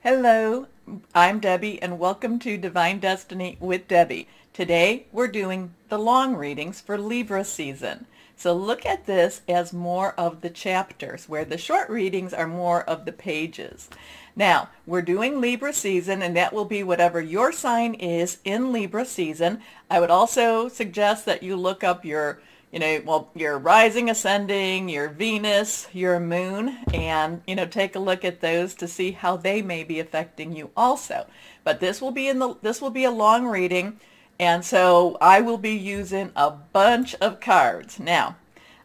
Hello, I'm Debbie and welcome to Divine Destiny with Debbie. Today we're doing the long readings for Libra season. So look at this as more of the chapters, where the short readings are more of the pages. Now, we're doing Libra season, and that will be whatever your sign is in Libra season. I would also suggest that you look up your your rising, ascending, your Venus, your moon, and, take a look at those to see how they may be affecting you also. But this will be a long reading, and so I will be using a bunch of cards. Now,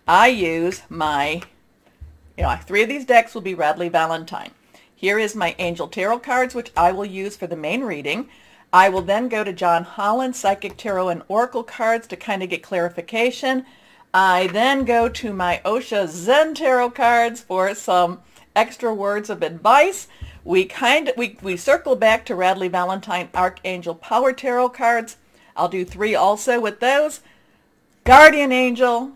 I use my, three of these decks will be Radley Valentine. Here is my Angel Tarot cards, which I will use for the main reading. I will then go to John Holland's Psychic Tarot and Oracle cards to kind of get clarification. I then go to my Osha Zen Tarot cards for some extra words of advice. We circle back to Radley Valentine Archangel Power Tarot cards. I'll do 3 also with those. Guardian Angel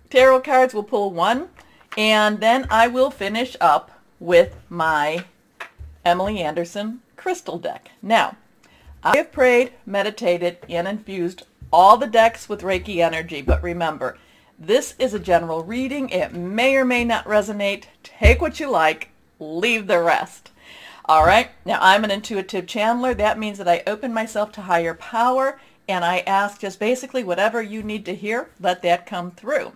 Tarot cards, we'll pull 1. And then I will finish up with my Emily Anderson Crystal deck. Now, I have prayed, meditated, and infused all the decks with Reiki energy, but remember, this is a general reading. It may or may not resonate. Take what you like, leave the rest. All right, now I'm an intuitive channeler. That means that I open myself to higher power, and I ask just basically whatever you need to hear, let that come through.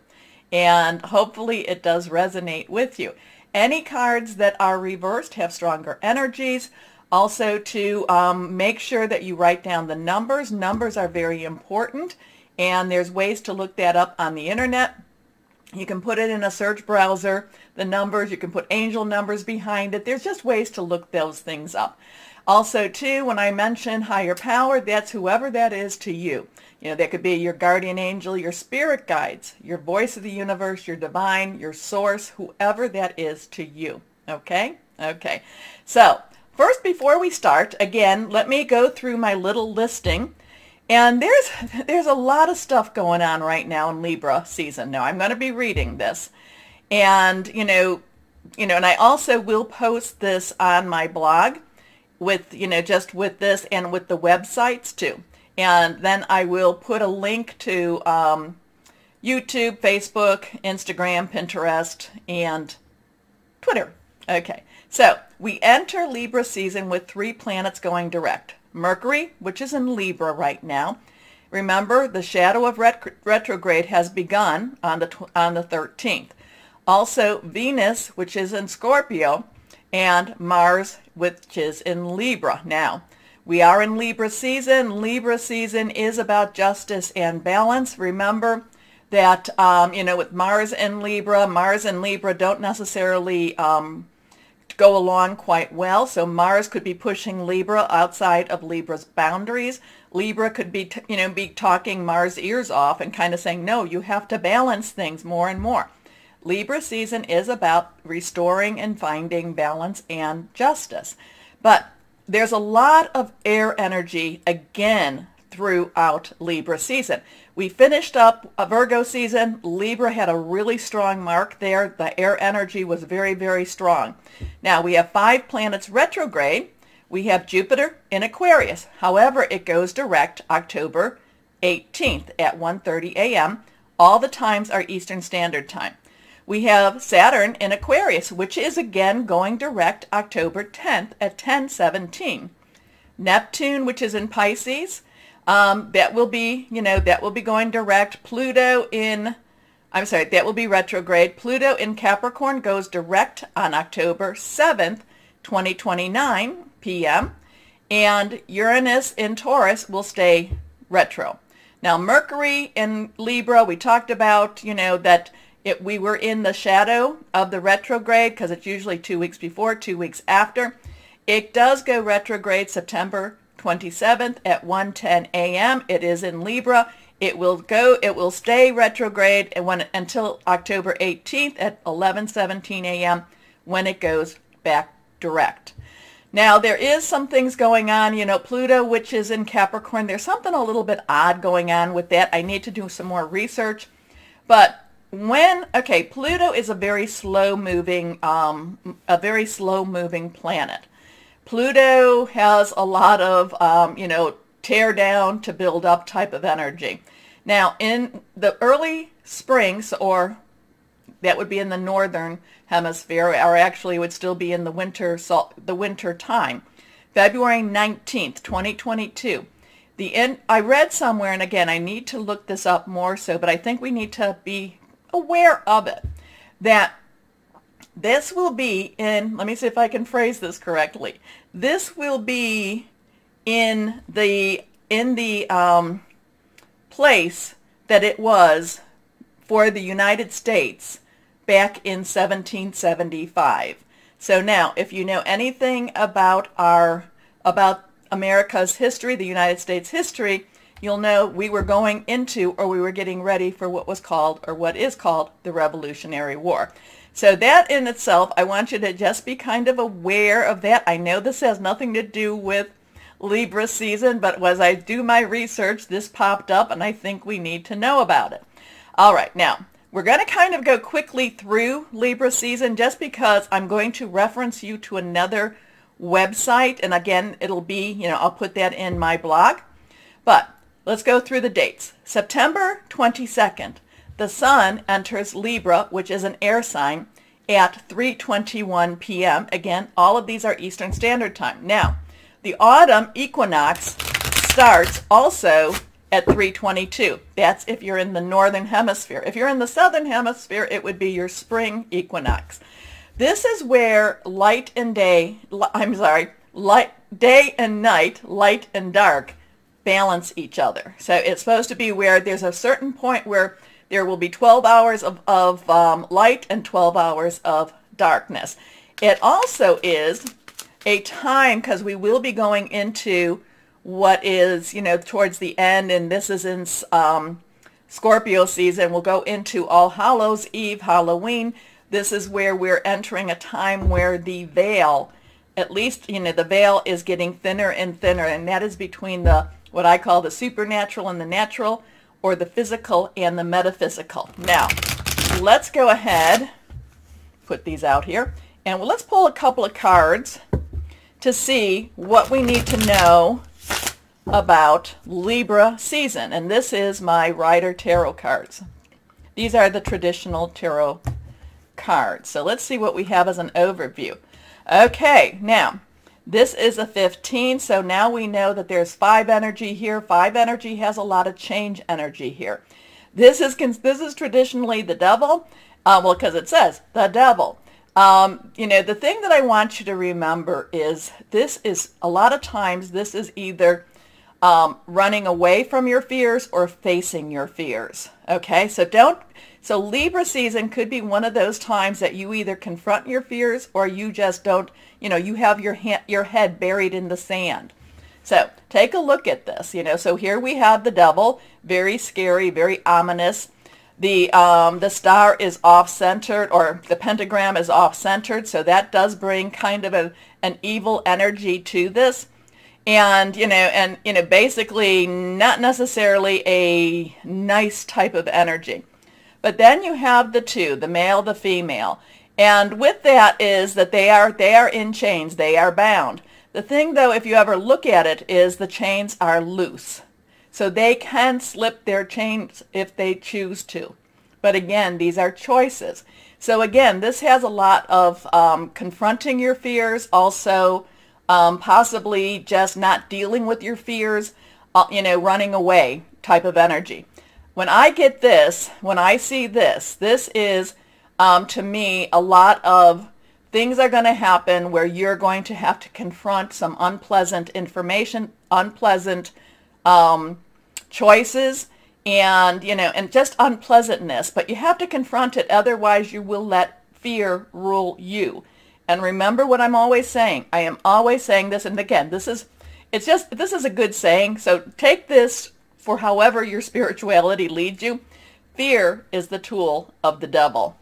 And hopefully it does resonate with you. Any cards that are reversed have stronger energies. Also, to make sure that you write down the numbers. Numbers are very important, and there's ways to look that up on the internet. You can put it in a search browser, the numbers. You can put angel numbers behind it. There's just ways to look those things up. Also, too, when I mention higher power, that's whoever that is to you. That could be your guardian angel, your spirit guides, your voice of the universe, your divine, your source, whoever that is to you. Okay? Okay. So, first, before we start, again, let me go through my little listing. And there's a lot of stuff going on right now in Libra season. Now, I'm going to be reading this. And, and I also will post this on my blog with, just with this and with the websites too. And then I will put a link to YouTube, Facebook, Instagram, Pinterest, and Twitter. Okay. So, we enter Libra season with 3 planets going direct. Mercury, which is in Libra right now. Remember, the shadow of retrograde has begun on the 13th. Also, Venus, which is in Scorpio, and Mars, which is in Libra. Now, we are in Libra season. Libra season is about justice and balance. Remember that, with Mars and Libra don't necessarily go along quite well. So Mars could be pushing Libra outside of Libra's boundaries. Libra could be, be talking Mars' ears off and kind of saying, no, you have to balance things more and more. Libra season is about restoring and finding balance and justice. But there's a lot of air energy again throughout Libra season. We finished up a Virgo season. Libra had a really strong mark there. The air energy was very, very strong. Now, we have 5 planets retrograde. We have Jupiter in Aquarius. However, it goes direct October 18th at 1:30 a.m. All the times are Eastern Standard Time. We have Saturn in Aquarius, which is again going direct October 10th at 10:17. Neptune, which is in Pisces, that will be going direct. That will be retrograde. Pluto in Capricorn goes direct on October 7th, 2029 p.m. And Uranus in Taurus will stay retro. Now, Mercury in Libra, we talked about, that we were in the shadow of the retrograde because it's usually 2 weeks before, 2 weeks after. It does go retrograde September 27th at 1:10 a.m. It is in Libra. It will stay retrograde until October 18th at 11:17 a.m. when it goes back direct. Now, there is some things going on, Pluto, which is in Capricorn. There's something a little bit odd going on with that. I need to do some more research. But Pluto is a very slow moving planet. Pluto has a lot of, tear down to build up type of energy. Now, in the early springs, or that would be in the northern hemisphere, or actually it would still be in the winter time, February 19th, 2022. I read somewhere, and again, I need to look this up more so, but I think we need to be aware of it, that this will be in, let me see if I can phrase this correctly. This will be in the place that it was for the United States back in 1775. So now, if you know anything about America's history, the United States history, you'll know we were going into, or we were getting ready for what was called, or what is called, the Revolutionary War. So that in itself, I want you to just be kind of aware of that. I know this has nothing to do with Libra season, but as I do my research, this popped up, and I think we need to know about it. All right, now, we're going to kind of go quickly through Libra season just because I'm going to reference you to another website, and again, it'll be, I'll put that in my blog. But let's go through the dates. September 22nd, the Sun enters Libra, which is an air sign, at 3:21 p.m. Again, all of these are Eastern Standard Time. Now, the autumn equinox starts also at 3:22. That's if you're in the northern hemisphere. If you're in the southern hemisphere, it would be your spring equinox. This is where day and night, light and dark, balance each other. So it's supposed to be where there's a certain point where there will be 12 hours of light and 12 hours of darkness. It also is a time, because we will be going into what is, towards the end, and this is in Scorpio season. We'll go into All Hallows Eve, Halloween. This is where we're entering a time where the veil, at least, the veil is getting thinner and thinner, and that is between what I call the supernatural and the natural, or the physical and the metaphysical. Now, let's go ahead, put these out here, and let's pull a couple of cards to see what we need to know about Libra season. And this is my Rider Tarot cards. These are the traditional tarot cards. So let's see what we have as an overview. Okay, now this is a 15, so now we know that there's 5 energy here. 5 energy has a lot of change energy here. This is traditionally the devil, because it says the devil. The thing that I want you to remember is this is, a lot of times, this is either running away from your fears or facing your fears. Okay, so Libra season could be one of those times that you either confront your fears or you just don't, you have your head buried in the sand. So take a look at this, so here we have the devil, very scary, very ominous. The star is off-centered, or the pentagram is off-centered, so that does bring kind of an evil energy to this. And, basically not necessarily a nice type of energy. But then you have the two, the male, the female. And with that is that they are in chains. They are bound. The thing, though, if you ever look at it, is the chains are loose. So they can slip their chains if they choose to. But again, these are choices. So again, this has a lot of confronting your fears, also possibly just not dealing with your fears, running away type of energy. When I get this, when I see this, this is, to me, a lot of things are going to happen where you're going to have to confront some unpleasant information, unpleasant choices, and, and just unpleasantness. But you have to confront it, otherwise you will let fear rule you. And remember what I'm always saying. I am always saying this, and again, this is a good saying, so take this for however your spirituality leads you. Fear is the tool of the devil.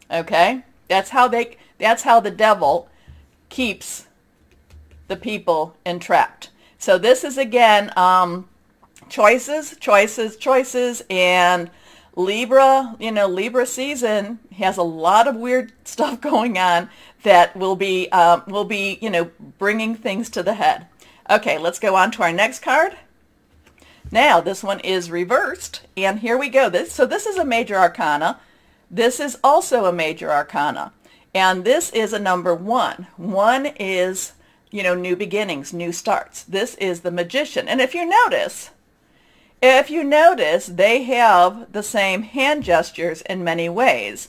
Okay? That's how the devil keeps the people entrapped. So this is, again, choices, and Libra, Libra season has a lot of weird stuff going on that will be, bringing things to the head. Okay, let's go on to our next card. Now, this one is reversed, and here we go. So this is a major arcana. This is also a major arcana, and this is a number 1. 1 is, new beginnings, new starts. This is the Magician, and if you notice, they have the same hand gestures in many ways.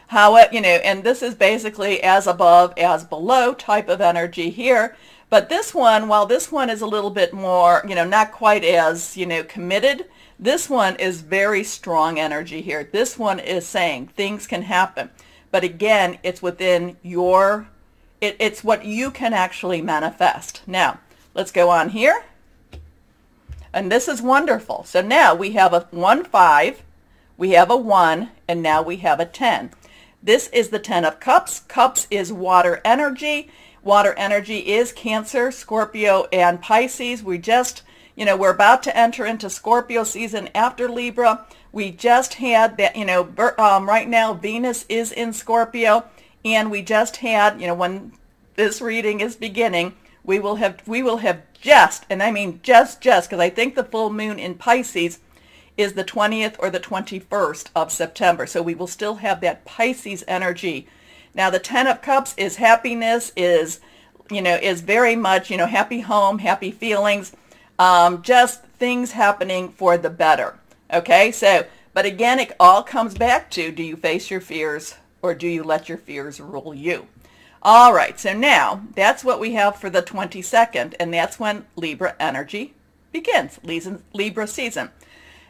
How and this is basically as above, as below type of energy here. But this one, while this one is a little bit more, not quite as, committed, this one is very strong energy here. This one is saying things can happen. But again, it's within your, it's what you can actually manifest. Now, let's go on here. And this is wonderful. So now we have a 1-5, we have a 1, and now we have a 10. This is the 10 of Cups. Cups is water energy. Water energy is Cancer, Scorpio, and Pisces. We just, we're about to enter into Scorpio season after Libra. We just had that, right now Venus is in Scorpio, and we just had, when this reading is beginning, we will have just, and I mean just, because I think the full moon in Pisces is the 20th or the 21st of September. So we will still have that Pisces energy. Now the 10 of Cups is happiness, is very much, happy home, happy feelings, just things happening for the better. Okay, so, but again, it all comes back to, do you face your fears or do you let your fears rule you? All right, so now that's what we have for the 22nd, and that's when Libra energy begins, Libra season.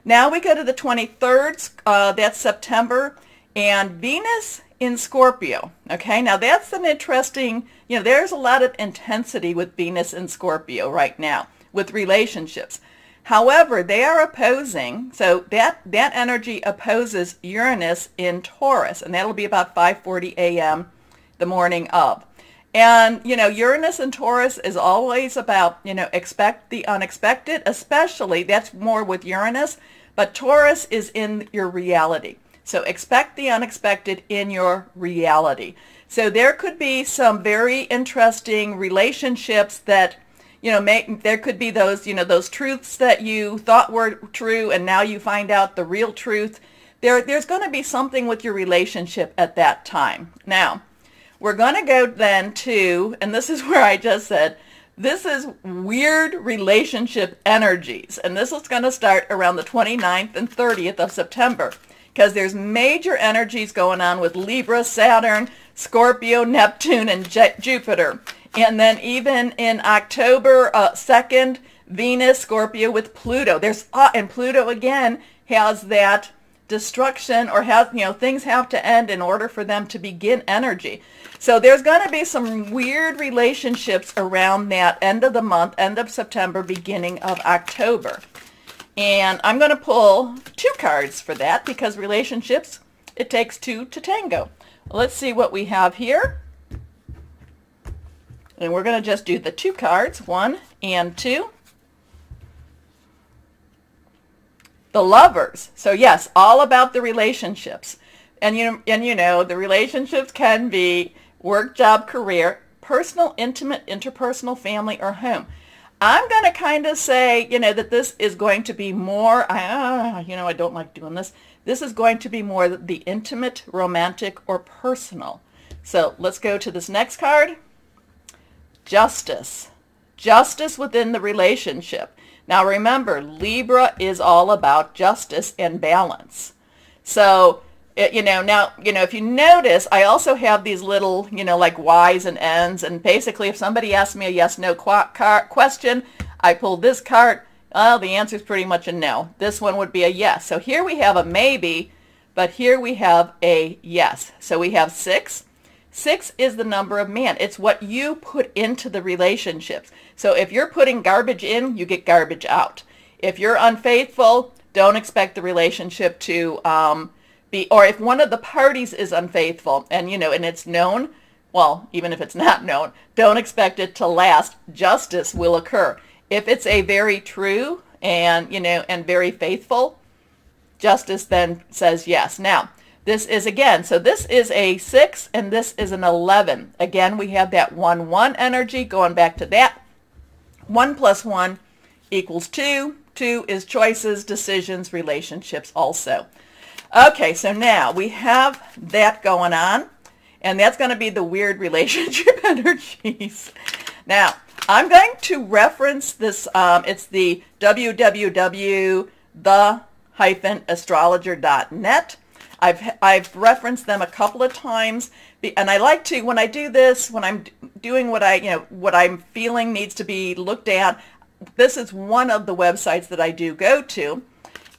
Now we go to the 23rd, that's September, and Venus in Scorpio. Okay, now that's an interesting, there's a lot of intensity with Venus in Scorpio right now with relationships. However, they are opposing, so that energy opposes Uranus in Taurus, and that'll be about 5:40 a.m. the morning of. And, Uranus and Taurus is always about, expect the unexpected, especially, that's more with Uranus, but Taurus is in your reality. So expect the unexpected in your reality. So there could be some very interesting relationships that, there could be those, those truths that you thought were true and now you find out the real truth. There's going to be something with your relationship at that time. Now, we're going to go then to, and this is where I just said, this is weird relationship energies. And this is going to start around the 29th and 30th of September. Because there's major energies going on with Libra, Saturn, Scorpio, Neptune, and Jupiter. And then even in October 2nd, Venus, Scorpio with Pluto. And Pluto again has that destruction, or has, things have to end in order for them to begin energy. So there's going to be some weird relationships around that end of the month, end of September, beginning of October. And I'm going to pull 2 cards for that, because relationships, it takes 2 to tango. Let's see what we have here. And we're going to just do the 2 cards, 1 and 2. The Lovers. So yes, all about the relationships. And the relationships can be work, job, career, personal, intimate, interpersonal, family, or home. I'm going to kind of say, that this is going to be more, I don't like doing this. This is going to be more the intimate, romantic, or personal. So let's go to this next card. Justice. Justice within the relationship. Now remember, Libra is all about justice and balance. So, now, if you notice, I also have these little, like Y's and N's. And basically, if somebody asks me a yes-no question, I pull this card. Well, the answer is pretty much a no. This one would be a yes. So here we have a maybe, but here we have a yes. So we have 6. 6 is the number of man. It's what you put into the relationships. So if you're putting garbage in, you get garbage out. If you're unfaithful, don't expect the relationship to or if one of the parties is unfaithful and, and it's known, well, even if it's not known, don't expect it to last. Justice will occur. If it's a very true and, and very faithful, Justice then says yes. Now, this is again, so this is a 6 and this is an 11. Again, we have that 1-1 energy going back to that. 1 plus 1 equals 2. 2 is choices, decisions, relationships also. Okay, so now we have that going on, and that's going to be the weird relationship energies. Now, I'm going to reference this. It's the www.the-astrologer.net. I've referenced them a couple of times, and I like to, when I do this, when I'm doing what I'm feeling needs to be looked at, this is one of the websites that I do go to.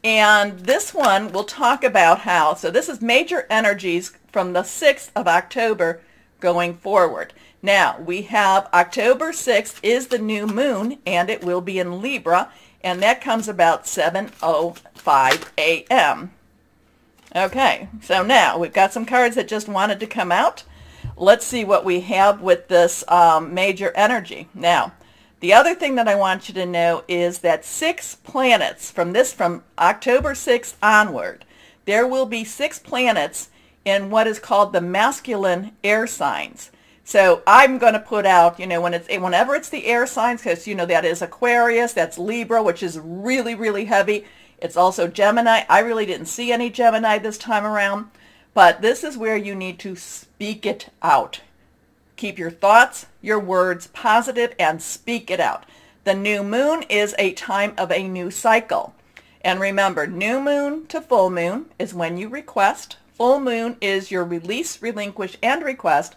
And this one will talk about how, so this is major energies from the 6th of October going forward. Now, we have October 6th is the new moon, and it will be in Libra, and that comes about 7:05 a.m. Okay, so now we've got some cards that just wanted to come out. Let's see what we have with this major energy. Now, the other thing that I want you to know is that 6 planets from October 6th onward, there will be 6 planets in what is called the masculine air signs. So I'm going to put out, whenever it's the air signs, because that is Aquarius, that's Libra, which is really, really heavy. It's also Gemini. I really didn't see any Gemini this time around, but this is where you need to speak it out. Keep your thoughts, your words positive, and speak it out. The new moon is a time of a new cycle. And remember, new moon to full moon is when you request. Full moon is your release, relinquish, and request.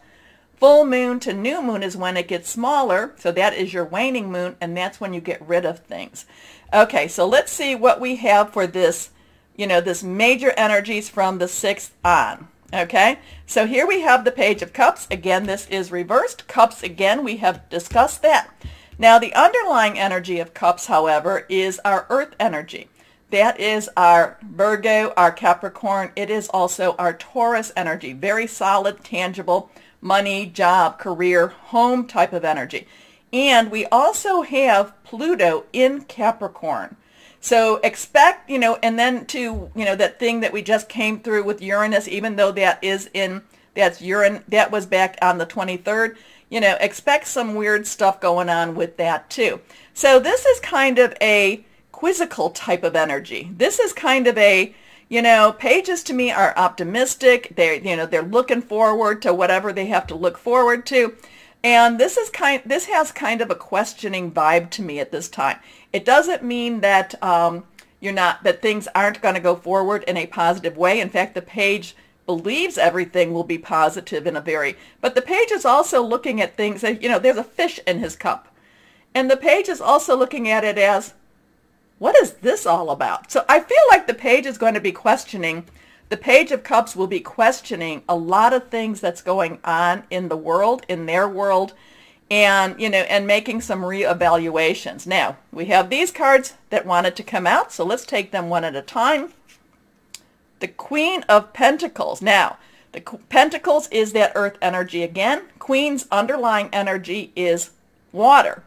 Full moon to new moon is when it gets smaller, so that is your waning moon, and that's when you get rid of things. Okay, so let's see what we have for this, this major energies from the 6th on. Okay, so here we have the Page of Cups. Again, this is reversed. Cups, again, we have discussed that. Now, the underlying energy of Cups, however, is our earth energy. That is our Virgo, our Capricorn. It is also our Taurus energy. Very solid, tangible, money, job, career, home type of energy. And we also have Pluto in Capricorn. So expect, and then that thing that we just came through with Uranus, even though that's that was back on the 23rd, expect some weird stuff going on with that too. So this is kind of a quizzical type of energy. This is kind of a, pages to me are optimistic. They're looking forward to whatever they have to look forward to. And this has kind of a questioning vibe to me at this time. It doesn't mean that that things aren't going to go forward in a positive way. In fact, the page believes everything will be positive but the page is also looking at things that, there's a fish in his cup. And the page is also looking at it as, what is this all about? So I feel like the page is going to be questioning. The Page of Cups will be questioning a lot of things that's going on in the world, in their world, and, and making some reevaluations. Now, we have these cards that wanted to come out, so let's take them one at a time. The Queen of Pentacles. Now, the Pentacles is that earth energy again. Queen's underlying energy is water,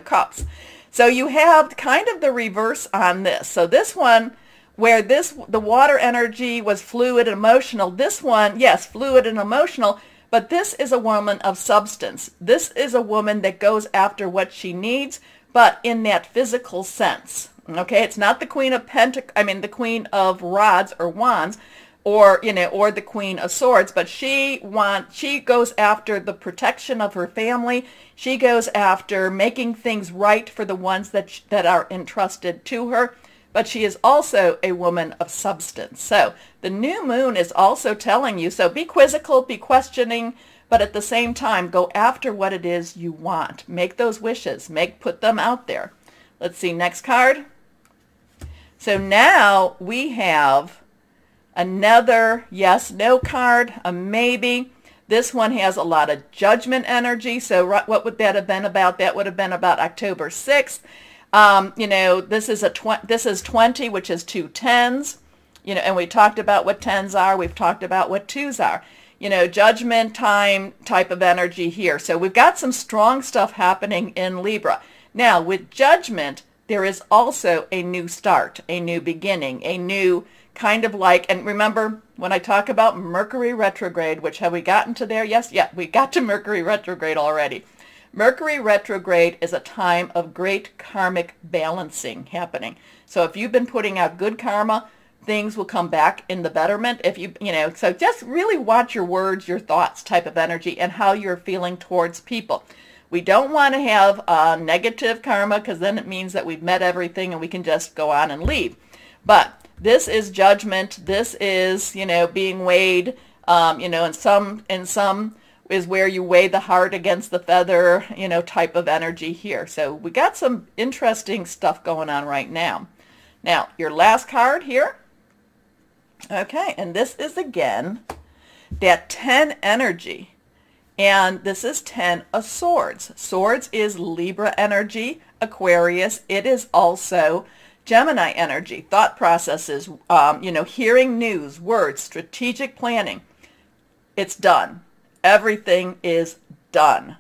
cups. So you have kind of the reverse on this. So this one, where the water energy was fluid and emotional, this one, yes, fluid and emotional, but this is a woman of substance. This is a woman that goes after what she needs, but in that physical sense. Okay, it's not the Queen of the Queen of Rods or Wands, or the Queen of Swords, but she goes after the protection of her family. She goes after making things right for the ones that are entrusted to her. But she is also a woman of substance. So the new moon is also telling you, so be quizzical, be questioning, but at the same time, go after what it is you want. Make those wishes. Put them out there. Let's see, next card. So now we have another yes, no card, a maybe. This one has a lot of judgment energy. So what would that have been about? That would have been about October 6th. This is 20, which is 2 10s, and we talked about what 10s are. We've talked about what 2s are, judgment time type of energy here. So we've got some strong stuff happening in Libra. Now with judgment, there is also a new start, a new beginning, a new kind of like, and remember when I talk about Mercury retrograde, which have we gotten to there? Yes, yeah, we got to Mercury retrograde already. Mercury retrograde is a time of great karmic balancing happening. So if you've been putting out good karma, things will come back in the betterment. If you know, so just really watch your words, your thoughts type of energy and how you're feeling towards people. We don't want to have negative karma because then it means that we've met everything and we can just go on and leave. But this is judgment. This is, you know, being weighed, you know, in some is where you weigh the heart against the feather, you know, type of energy here. So we got some interesting stuff going on right now. Now, your last card here. Okay, and this is again that 10 energy. And this is 10 of Swords. Swords is Libra energy, Aquarius. It is also Gemini energy, thought processes, you know, hearing news, words, strategic planning. It's done. Everything is done.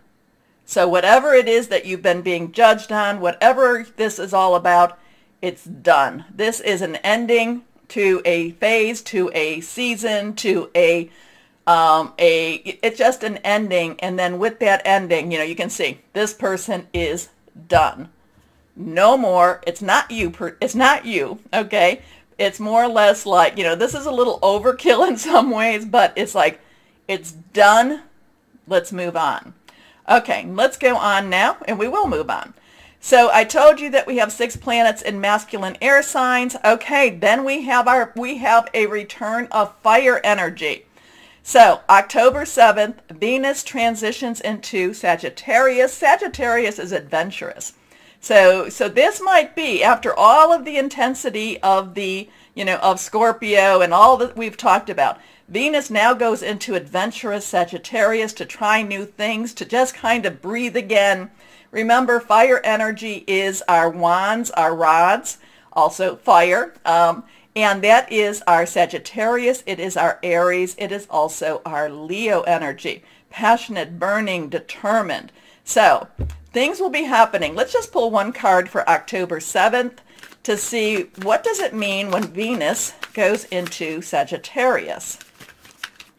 So whatever it is that you've been being judged on, whatever this is all about, it's done. This is an ending to a phase, to a season, to it's just an ending. And then with that ending, you know, you can see this person is done. No more. It's not you. It's not you. Okay. It's more or less like, you know, this is a little overkill in some ways, but it's like, it's done. Let's move on. Okay, let's go on now, and we will move on. So I told you that we have 6 planets in masculine air signs. Okay, then we have a return of fire energy. So October 7th, Venus transitions into Sagittarius. Sagittarius is adventurous. So this might be, after all of the intensity of the, you know, of Scorpio and all that we've talked about, Venus now goes into adventurous Sagittarius to try new things, to just kind of breathe again. Remember, fire energy is our wands, our rods, also fire. And that is our Sagittarius. It is our Aries. It is also our Leo energy. Passionate, burning, determined. So things will be happening. Let's just pull one card for October 7th to see what does it mean when Venus goes into Sagittarius.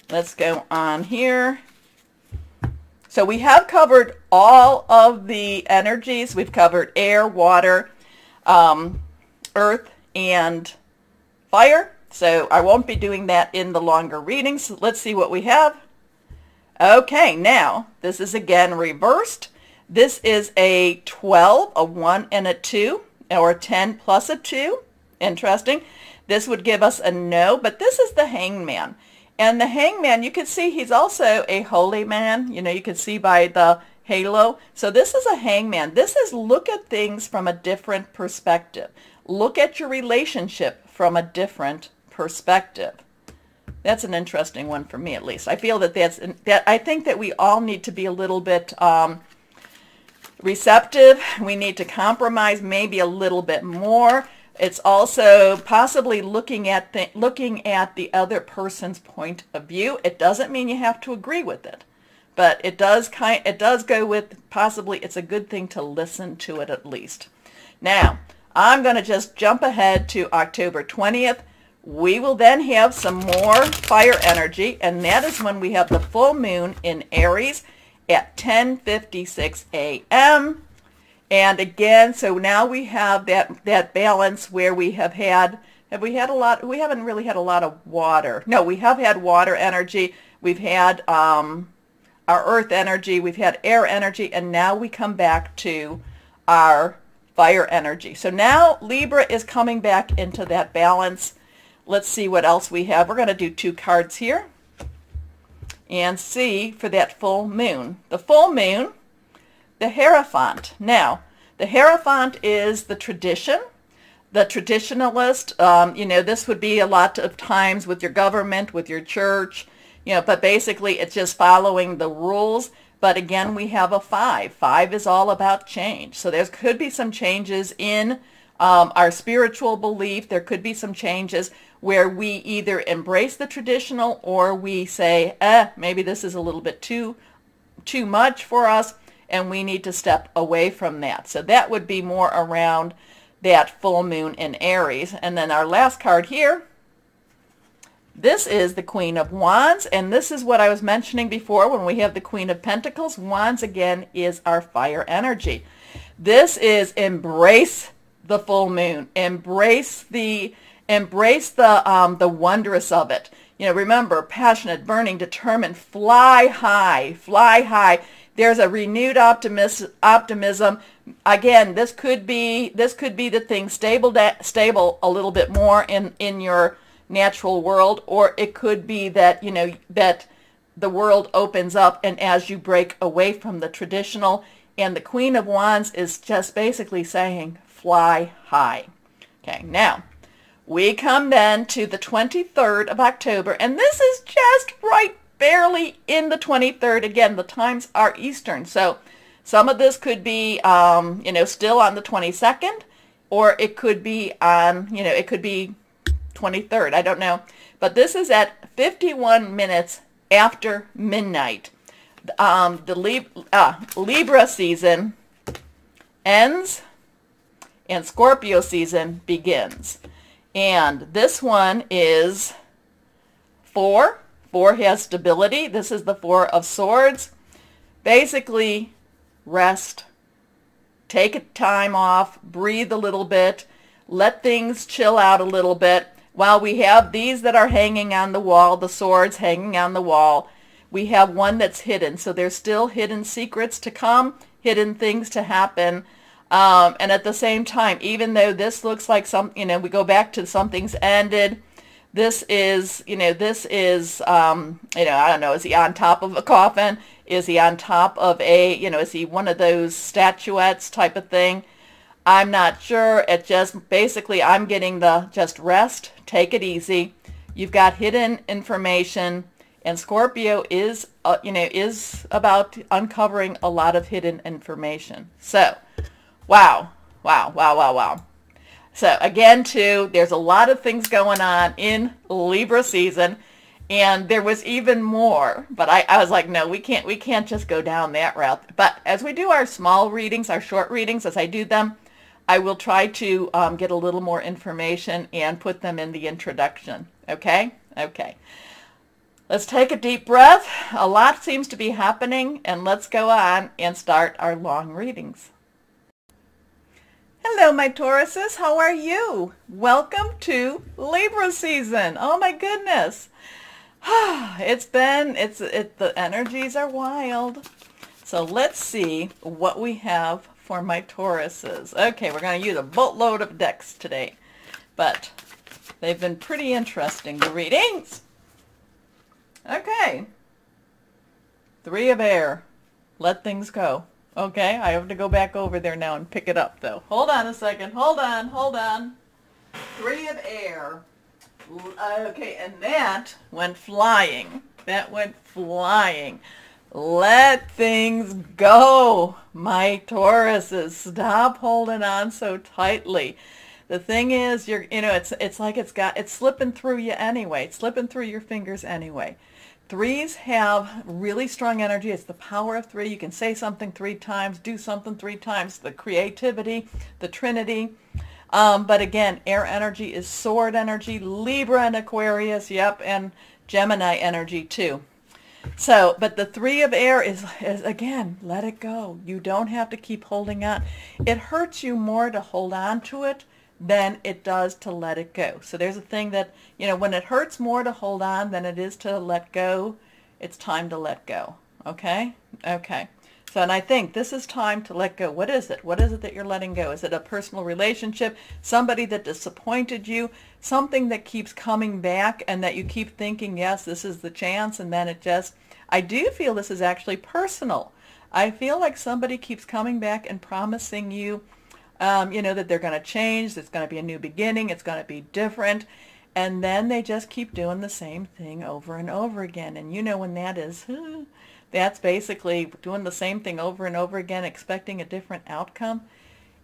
Let's go on here. So we have covered all of the energies. We've covered air, water, earth, and fire. So I won't be doing that in the longer readings. Let's see what we have. Okay, now this is again reversed. This is a 12, a 1, and a 2, or a 10 plus a 2. Interesting. This would give us a no, but this is the Hangman. And the Hangman, you can see he's also a holy man. You know, you can see by the halo. So this is a Hangman. This is look at things from a different perspective. Look at your relationship from a different perspective. That's an interesting one for me, at least. I feel that I think that we all need to be a little bit receptive. We need to compromise maybe a little bit more. It's also possibly looking at the other person's point of view. It doesn't mean you have to agree with it, but it does go with possibly it's a good thing to listen to it at least. Now, I'm going to just jump ahead to October 20th. We will then have some more fire energy, and that is when we have the full moon in Aries at 10:56 a.m. And again, so now we have that balance where we have we haven't really had a lot of water. No, we have had water energy. We've had our earth energy. We've had air energy. And now we come back to our fire energy. So now Libra is coming back into that balance. Let's see what else we have. We're going to do 2 cards here and see for that full moon. The full moon, the Hierophant. Now, the Hierophant is the tradition, the traditionalist. You know, this would be a lot of times with your government, with your church, you know, but basically it's just following the rules. But again, we have a 5. 5 is all about change. So there could be some changes in our spiritual belief. There could be some changes where we either embrace the traditional or we say, maybe this is a little bit too much for us, and we need to step away from that. So that would be more around that full moon in Aries. And then our last card here, this is the Queen of Wands, and this is what I was mentioning before when we have the Queen of Pentacles. Wands, again, is our fire energy. This is embrace the full moon. Embrace the wondrous of it. You know, remember, passionate, burning, determined, fly high, fly high. There's a renewed optimism. Again, this could be the thing stable a little bit more in your natural world, or it could be that, you know, that the world opens up and as you break away from the traditional. And the Queen of Wands is just basically saying fly high. Okay, now we come then to the 23rd of October, and this is just right barely in the 23rd. Again, the times are Eastern, so some of this could be, you know, still on the 22nd, or it could be on, you know, it could be 23rd. I don't know. But this is at 51 minutes after midnight. The Libra season ends and Scorpio season begins. And this one is 4. 4 has stability. This is the 4 of Swords. Basically, rest. Take time off. Breathe a little bit. Let things chill out a little bit. While we have these that are hanging on the wall, the swords hanging on the wall, we have one that's hidden. So there's still hidden secrets to come, hidden things to happen. And at the same time, even though this looks like some, you know, we go back to something's ended, this is, you know, you know, I don't know, is he on top of a coffin? Is he on top of a, you know, is he one of those statuettes type of thing? I'm not sure. It just, basically, I'm getting the just rest, take it easy. You've got hidden information, and Scorpio is, you know, is about uncovering a lot of hidden information. So, wow, wow, wow, wow, wow. So again, too, there's a lot of things going on in Libra season, and there was even more. But I was like, no, we can't just go down that route. But as we do our small readings, our short readings, as I do them, I will try to get a little more information and put them in the introduction. Okay? Okay. Let's take a deep breath. A lot seems to be happening, and let's go on and start our long readings. Hello, my Tauruses. How are you? Welcome to Libra season. Oh my goodness. The energies are wild. So let's see what we have for my Tauruses. Okay, we're going to use a boatload of decks today, but they've been pretty interesting, the readings. Okay. 3 of Air. Let things go. Okay, I have to go back over there now and pick it up, though. Hold on a second. Hold on. 3 of Air. Okay, and that went flying. Let things go, my Tauruses. Stop holding on so tightly. The thing is, it's like it's slipping through you anyway. It's slipping through your fingers anyway. 3s have really strong energy. It's the power of 3. You can say something 3 times, do something 3 times. The creativity, the Trinity. But again, air energy is sword energy, Libra and Aquarius, yep, and Gemini energy too. So, but the 3 of Air is again, let it go. You don't have to keep holding on. It hurts you more to hold on to it than it does to let it go. So there's a thing that, when it hurts more to hold on than it is to let go, it's time to let go. Okay? Okay. So, and I think this is time to let go. What is it? What is it that you're letting go? Is it a personal relationship? Somebody that disappointed you? Something that keeps coming back and that you keep thinking, yes, this is the chance, and then it just, I do feel this is actually personal. I feel like somebody keeps coming back and promising you, that they're going to change, it's going to be a new beginning, it's going to be different, and then they just keep doing the same thing over and over again. And when that is, that's basically doing the same thing over and over again, expecting a different outcome.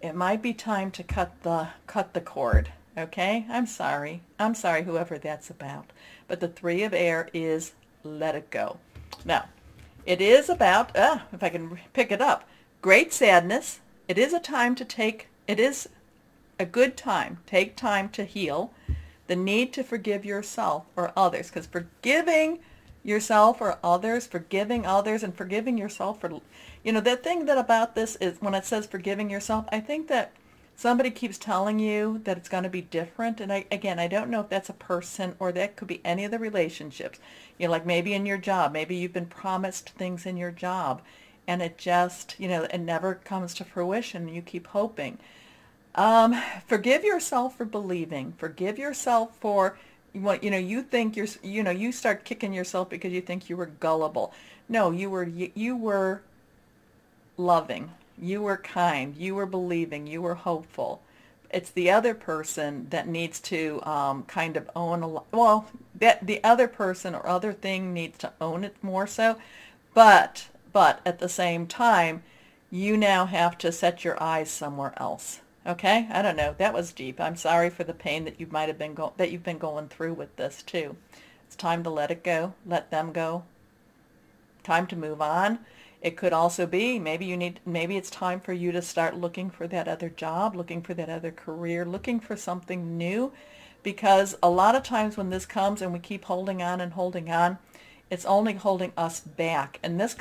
It might be time to cut the cord, okay? I'm sorry, whoever that's about. But the 3 of Air is let it go. Now, it is about, if I can pick it up, great sadness. It is a time to take, it is a good time. Take time to heal. The need to forgive yourself or others, because forgiving yourself or others, forgiving others and forgiving yourself for, the thing that about this is when it says forgiving yourself, I think that somebody keeps telling you that it's going to be different. And I don't know if that's a person or that could be any of the relationships. Like maybe in your job, maybe you've been promised things in your job and it just, it never comes to fruition. You keep hoping. Forgive yourself for believing. Forgive yourself for what, you think you start kicking yourself because you think you were gullible. No, you were loving. You were kind, you were believing, you were hopeful. It's the other person that needs to kind of own that the other person or other thing needs to own it more so. But at the same time, you now have to set your eyes somewhere else. Okay? I don't know. That was deep. I'm sorry for the pain that you might have been that you've been going through with this too. It's time to let it go. Let them go. Time to move on. It could also be maybe it's time for you to start looking for that other job, looking for that other career, looking for something new, because a lot of times when this comes and we keep holding on, it's only holding us back. And this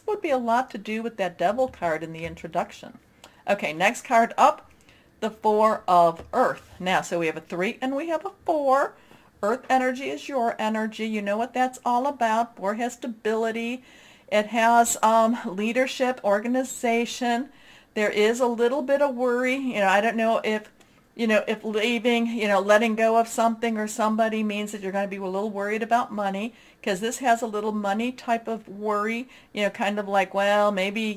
would be a lot to do with that Devil card in the introduction. Okay, next card up, the Four of Earth. Now, so we have a 3 and we have a 4. Earth energy is your energy. You know what that's all about. 4 has stability. It has leadership, organization. There is a little bit of worry. I don't know if leaving, letting go of something or somebody means that you're going to be a little worried about money, because this has a little money type of worry, kind of like, well, maybe,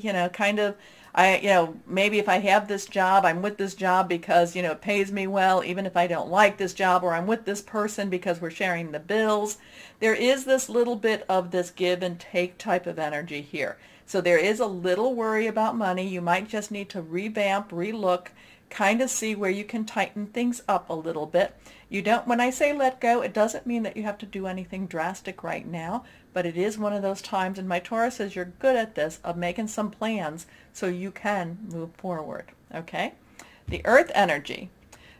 maybe if I have this job, I'm with this job because, it pays me well, even if I don't like this job, or I'm with this person because we're sharing the bills. There is this little bit of this give and take type of energy here. So there is a little worry about money. You might just need to revamp, relook, kind of see where you can tighten things up a little bit. When I say let go, it doesn't mean that you have to do anything drastic right now, but it is one of those times, and my Taurus says you're good at this, of making some plans so you can move forward, okay? The Earth energy,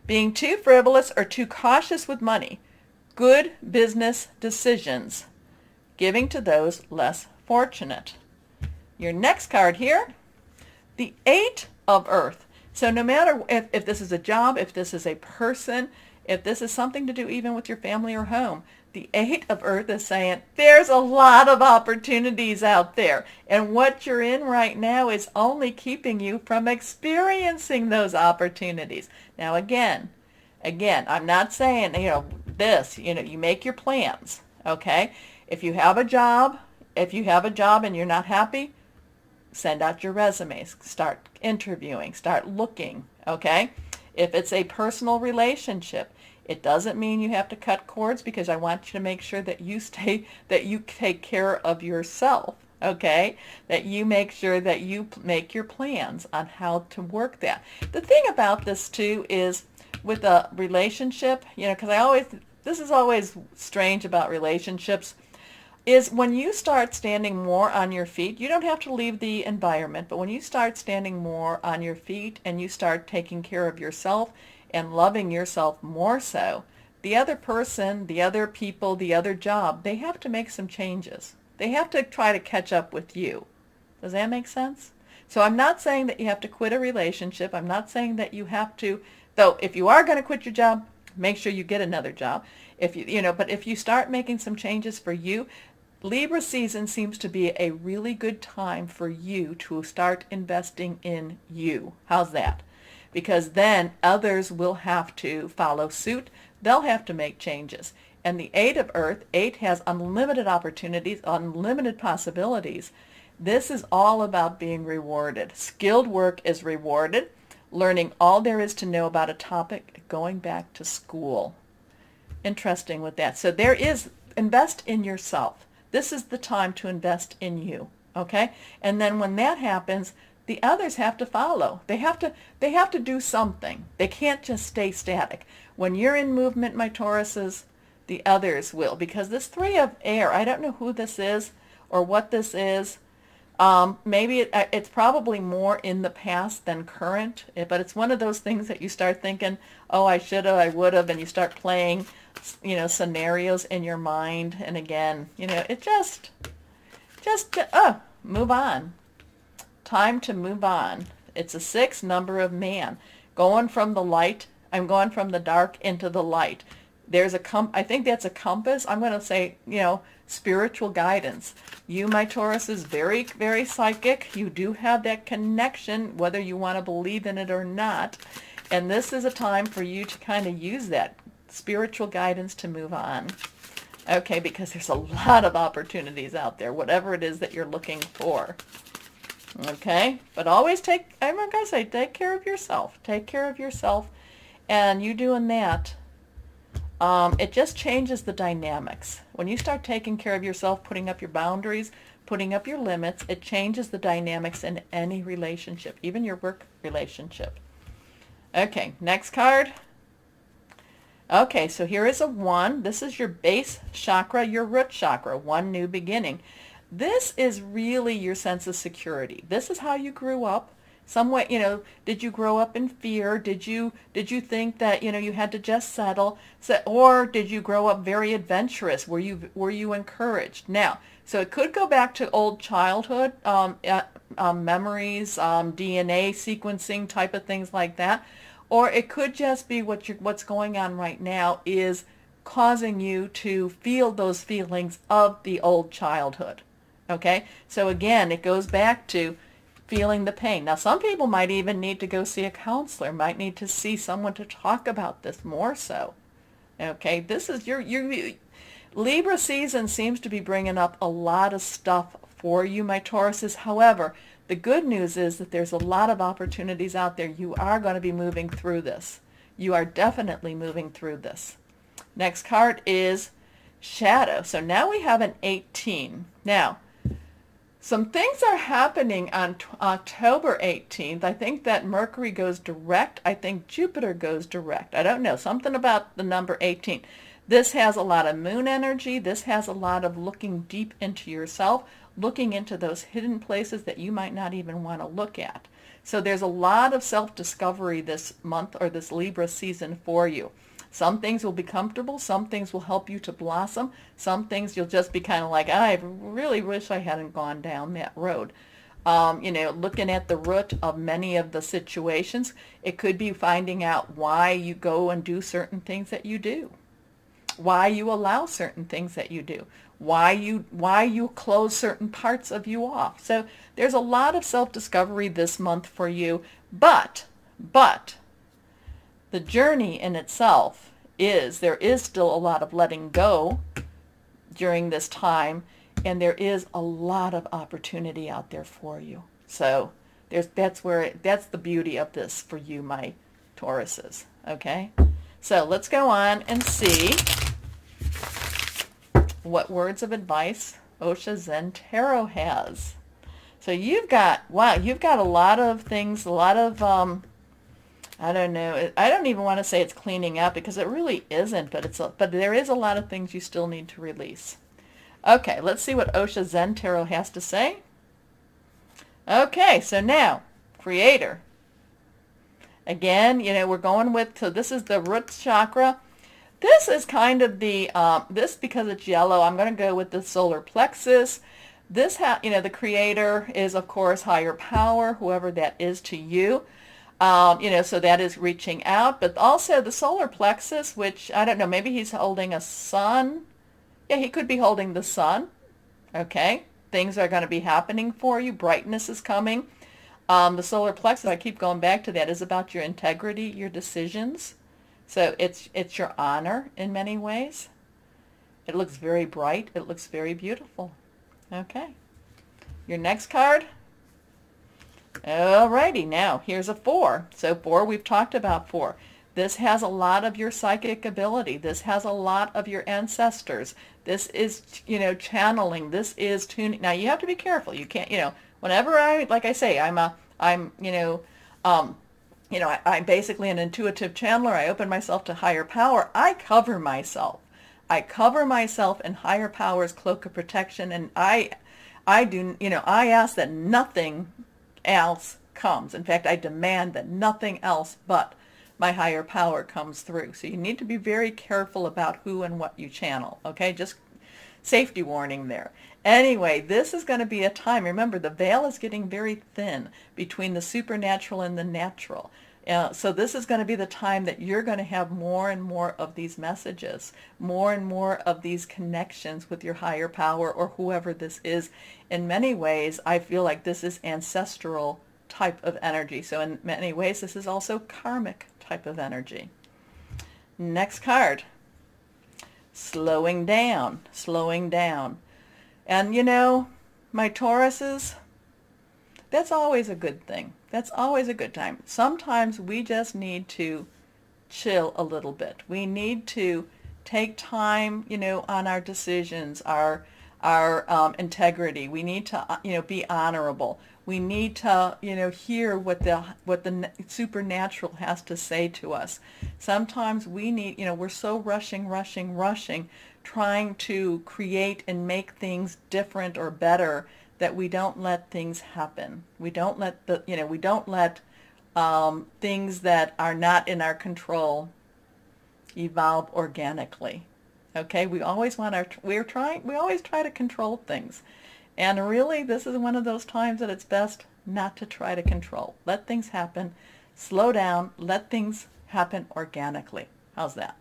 being too frivolous or too cautious with money, good business decisions, giving to those less fortunate. Your next card here, the 8 of Earth. So no matter if this is a job, if this is a person, if this is something to do even with your family or home, the 8 of Earth is saying there's a lot of opportunities out there. And what you're in right now is only keeping you from experiencing those opportunities. Now again, I'm not saying, you make your plans, okay? If you have a job and you're not happy, send out your resumes, start interviewing, start looking, okay? If it's a personal relationship, it doesn't mean you have to cut cords, because I want you to make sure that you take care of yourself, okay? That you make sure that you make your plans on how to work that. The thing about this too is with a relationship, because this is always strange about relationships, is when you start standing more on your feet, you don't have to leave the environment, but when you start standing more on your feet and you start taking care of yourself and loving yourself more so, the other person, the other people, the other job, they have to make some changes. They have to try to catch up with you. Does that make sense? So I'm not saying that you have to quit a relationship. I'm not saying that you have to, though if you are going to quit your job, make sure you get another job. But if you start making some changes for you, Libra season seems to be a really good time for you to start investing in you. How's that? Because then others will have to follow suit. They'll have to make changes. And the 8 of Earth, 8 has unlimited opportunities, unlimited possibilities. This is all about being rewarded. Skilled work is rewarded. Learning all there is to know about a topic, going back to school. Interesting with that. So there is, invest in yourself. This is the time to invest in you, okay? And then when that happens, the others have to follow. They have to do something. They can't just stay static. When you're in movement, my Tauruses, the others will. Because this 3 of air, I don't know who this is or what this is. Maybe it's probably more in the past than current, but it's one of those things that you start thinking, oh, I should have, I would have, and you start playing, scenarios in your mind. And again, it just move on. Time to move on. It's a 6, number of man. Going from the light, I'm going from the dark into the light. There's I think that's a compass. I'm going to say, spiritual guidance. You, my Taurus, is very, very psychic. You do have that connection, whether you want to believe in it or not. And this is a time for you to kind of use that spiritual guidance to move on. Okay, because there's a lot of opportunities out there, whatever it is that you're looking for. Okay, but always I'm going to say, take care of yourself. Take care of yourself. And you doing that, it just changes the dynamics. When you start taking care of yourself, putting up your boundaries, putting up your limits, it changes the dynamics in any relationship, even your work relationship. Okay, next card. Okay, so here is a 1. This is your base chakra, your root chakra, 1 new beginning. This is really your sense of security. This is how you grew up. Some way, did you grow up in fear? Did you think that, you had to just settle? Or did you grow up very adventurous? Were you encouraged? Now, so it could go back to old childhood memories, DNA sequencing type of things like that. Or it could just be what's going on right now is causing you to feel those feelings of the old childhood. Okay? So again, it goes back to feeling the pain. Now, some people might even need to go see a counselor, might need to see someone to talk about this more so. Okay, this is your Libra season seems to be bringing up a lot of stuff for you, my Tauruses. However, the good news is that there's a lot of opportunities out there. You are going to be moving through this. You are definitely moving through this. Next card is Shadow. So now we have an 18. Now, some things are happening on October 18th. I think that Mercury goes direct. I think Jupiter goes direct. I don't know. Something about the number 18. This has a lot of moon energy. This has a lot of looking deep into yourself, looking into those hidden places that you might not even want to look at. So there's a lot of self-discovery this month or this Libra season for you. Some things will be comfortable. Some things will help you to blossom. Some things you'll just be kind of like, I really wish I hadn't gone down that road. Looking at the root of many of the situations, it could be finding out why you go and do certain things that you do, why you allow certain things that you do, why you close certain parts of you off. So there's a lot of self-discovery this month for you, but the journey in itself there is still a lot of letting go during this time, and there is a lot of opportunity out there for you. So that's the beauty of this for you, my Tauruses. Okay, so let's go on and see what words of advice Osha Zen Tarot has. So you've got a lot of things, a lot of I don't know. I don't even want to say it's cleaning up because it really isn't, but there is a lot of things you still need to release. Okay, let's see what Osha Zen Tarot has to say. Okay, so now, Creator. Again, we're going with, so this is the root chakra. This is kind of the, because it's yellow, I'm going to go with the solar plexus. This, the Creator is, of course, higher power, whoever that is to you. So that is reaching out, but also the solar plexus, which, I don't know, maybe he's holding a sun. Yeah, he could be holding the sun. Okay, things are going to be happening for you. Brightness is coming. The solar plexus, I keep going back to that, is about your integrity, your decisions. So it's your honor in many ways. It looks very bright. It looks very beautiful. Okay, your next card. Alrighty, now here's a 4. So 4, we've talked about 4. This has a lot of your psychic ability. This has a lot of your ancestors. This is, channeling. This is tuning. Now you have to be careful. You can't, whenever like I say, I'm basically an intuitive channeler. I open myself to higher power. I cover myself. I cover myself in higher power's cloak of protection, and I I ask that nothing else comes. In fact, I demand that nothing else but my higher power comes through. So you need to be very careful about who and what you channel, okay? Just safety warning there. Anyway, this is going to be a time, remember, the veil is getting very thin between the supernatural and the natural. So this is going to be the time that you're going to have more and more of these messages, more and more of these connections with your higher power or whoever this is. In many ways, I feel like this is ancestral type of energy. So in many ways, this is also karmic type of energy. Next card. Slowing down, slowing down. And you know, my Tauruses, that's always a good thing. That's always a good time. Sometimes we just need to chill a little bit. We need to take time, on our decisions, our integrity. We need to, be honorable. We need to, hear what the supernatural has to say to us. Sometimes we need, we're so rushing, trying to create and make things different or better that we don't let things happen. We don't let things that are not in our control evolve organically. Okay, we always try to control things. And really, this is one of those times that it's best not to try to control. Let things happen, slow down, let things happen organically. How's that?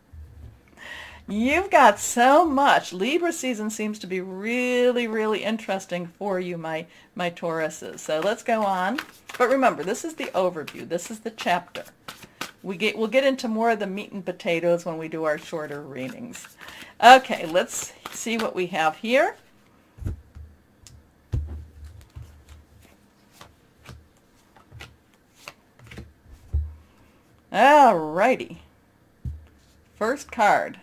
You've got so much. Libra season seems to be really, really interesting for you, my Tauruses. So let's go on. But remember, this is the overview. This is the chapter. We'll get into more of the meat and potatoes when we do our shorter readings. Okay, let's see what we have here. All righty. First card.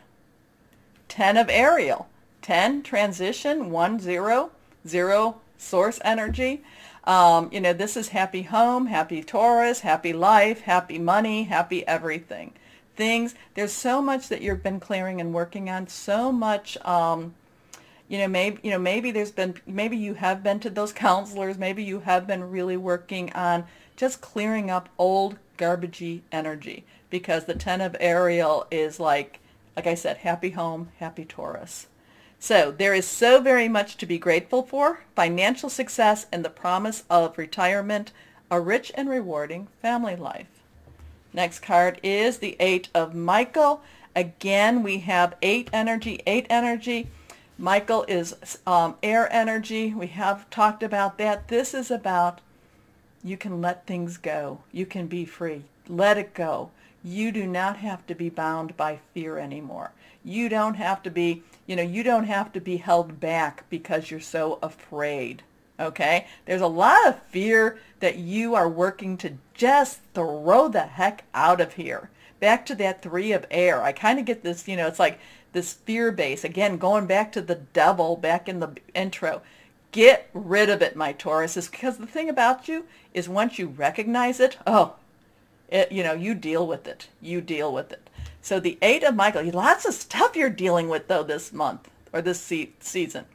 10 of Ariel. 10, transition, 1, 0, 0, source energy. This is happy home, happy Taurus, happy life, happy money, happy everything. There's so much that you've been clearing and working on, so much, maybe you have been to those counselors, maybe you have been really working on just clearing up old garbagey energy, because the 10 of Ariel is like I said, happy home, happy Taurus. So there is so very much to be grateful for: financial success and the promise of retirement, a rich and rewarding family life. Next card is the 8 of Michael. Again, we have 8 energy. Michael is air energy. We have talked about that. This is about you can let things go. You can be free. Let it go. You do not have to be bound by fear anymore. You don't have to be, you don't have to be held back because you're so afraid. Okay? There's a lot of fear that you are working to just throw the heck out of here. Back to that 3 of air. I kind of get this, it's like this fear base. Again, going back to the devil back in the intro. Get rid of it, my Tauruses, because the thing about you is once you recognize it, you deal with it. You deal with it. So the 8 of Michael, lots of stuff you're dealing with, though, this month or this season.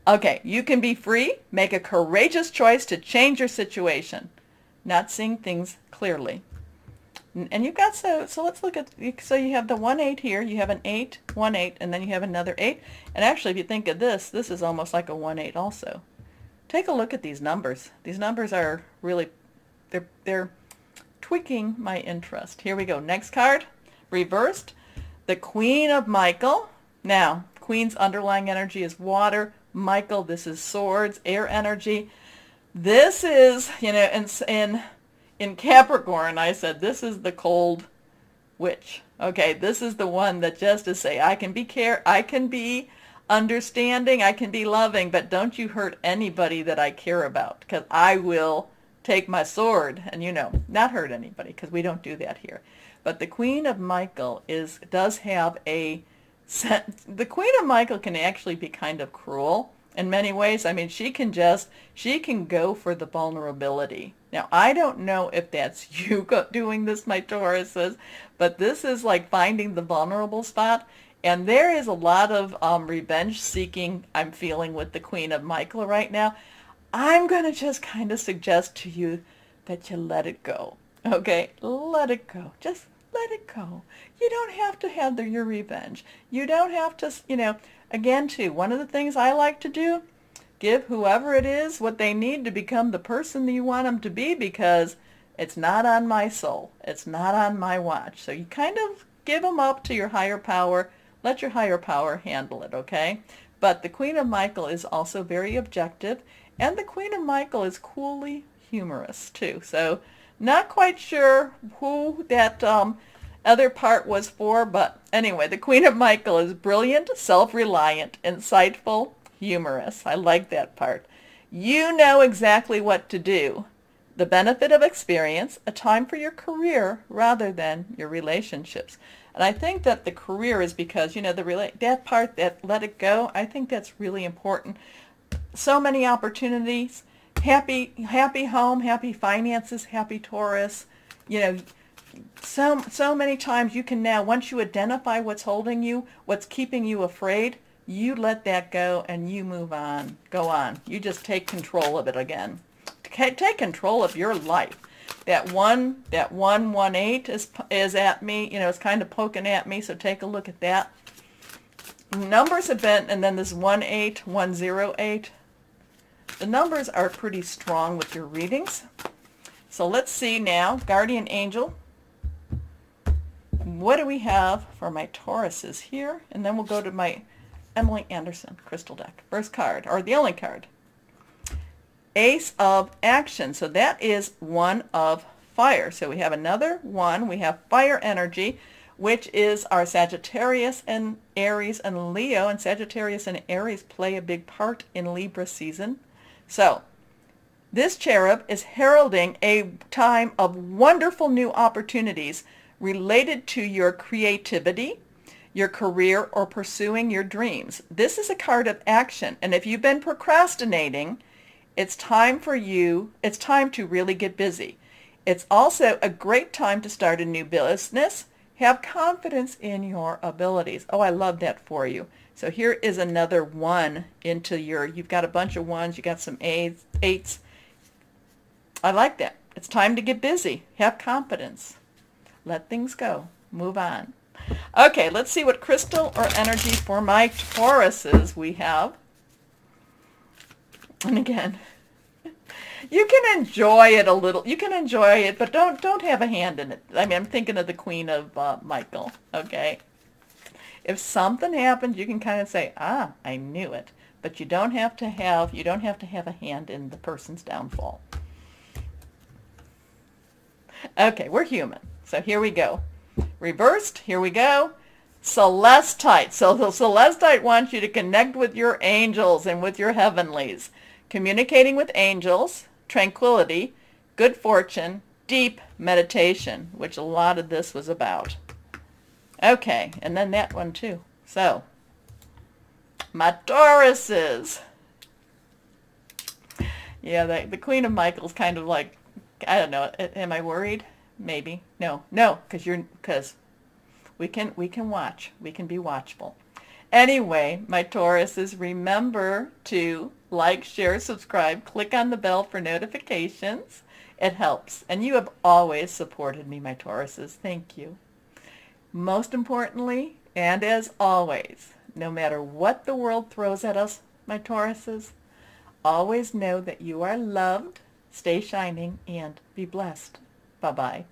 Okay, you can be free. Make a courageous choice to change your situation. Not seeing things clearly. And you've got, so let's look at, so you have the 1-8 here. You have an 8, 1-8, and then you have another 8. And actually, if you think of this is almost like a 1-8 also. Take a look at these numbers. These numbers are really, they're tweaking my interest. Here we go. Next card, reversed, the Queen of Michael. Now, Queen's underlying energy is water. Michael, this is swords, air energy. This is, in Capricorn, I said this is the cold witch. Okay, this is the one that just to say, I can be understanding, I can be loving, but don't you hurt anybody that I care about, because I will take my sword and, not hurt anybody, because we don't do that here. But the Queen of Michael does have the Queen of Michael can actually be kind of cruel in many ways. I mean, she can go for the vulnerability. Now, I don't know if that's you doing this, my Tauruses, but this is like finding the vulnerable spot And there is a lot of revenge seeking I'm feeling with the Queen of Michael right now. I'm going to just kind of suggest to you that you let it go. Okay? Let it go. Just let it go. You don't have to have your revenge. You don't have to, again, too, one of the things I like to do, give whoever it is what they need to become the person that you want them to be, because it's not on my soul. It's not on my watch. So you kind of give them up to your higher power. Let your higher power handle it, okay? But the Queen of Michael is also very objective, and the Queen of Michael is coolly humorous, too. So not quite sure who that other part was for, but anyway, the Queen of Michael is brilliant, self-reliant, insightful, humorous. I like that part. You know exactly what to do. The benefit of experience, a time for your career rather than your relationships. And I think that the career is because, that part, that let it go, I think that's really important. So many opportunities, happy home, happy finances, happy Taurus. So many times you can now, once you identify what's holding you, what's keeping you afraid, you let that go and you move on. Go on. You just take control of it again. Take control of your life. That 118 is at me, it's kind of poking at me, so take a look at that. Numbers have been, and then this 18108. The numbers are pretty strong with your readings. So let's see now, Guardian Angel. What do we have for my Tauruses here? And then we'll go to my Emily Anderson crystal deck. First card, or the only card. Ace of Action. So that is one of fire. So we have another one. We have fire energy, which is our Sagittarius and Aries and Leo. And Sagittarius and Aries play a big part in Libra season. So this cherub is heralding a time of wonderful new opportunities related to your creativity, your career, or pursuing your dreams. This is a card of action. And if you've been procrastinating, it's time to really get busy. It's also a great time to start a new business. Have confidence in your abilities. Oh, I love that for you. So here is another one into you've got a bunch of ones, you got some eights. I like that. It's time to get busy. Have confidence. Let things go. Move on. Okay, let's see what crystal or energy for my Tauruses we have. And again, you can enjoy it a little. You can enjoy it, but don't have a hand in it. I mean, I'm thinking of the Queen of Michael, okay? If something happens, you can kind of say, I knew it. But you don't have to have a hand in the person's downfall. Okay, we're human. So here we go. Reversed, here we go. Celestite. So the Celestite wants you to connect with your angels and with your heavenlies. Communicating with angels, tranquility, good fortune, deep meditation, which a lot of this was about. Okay, and then that one too. So, my Tauruses. Yeah, the Queen of Michael's kind of like, I don't know, am I worried? Maybe. No, because we can watch. We can be watchful. Anyway, my Tauruses, remember to like, share, subscribe, click on the bell for notifications. It helps. And you have always supported me, my Tauruses. Thank you. Most importantly, and as always, no matter what the world throws at us, my Tauruses, always know that you are loved, stay shining, and be blessed. Bye-bye.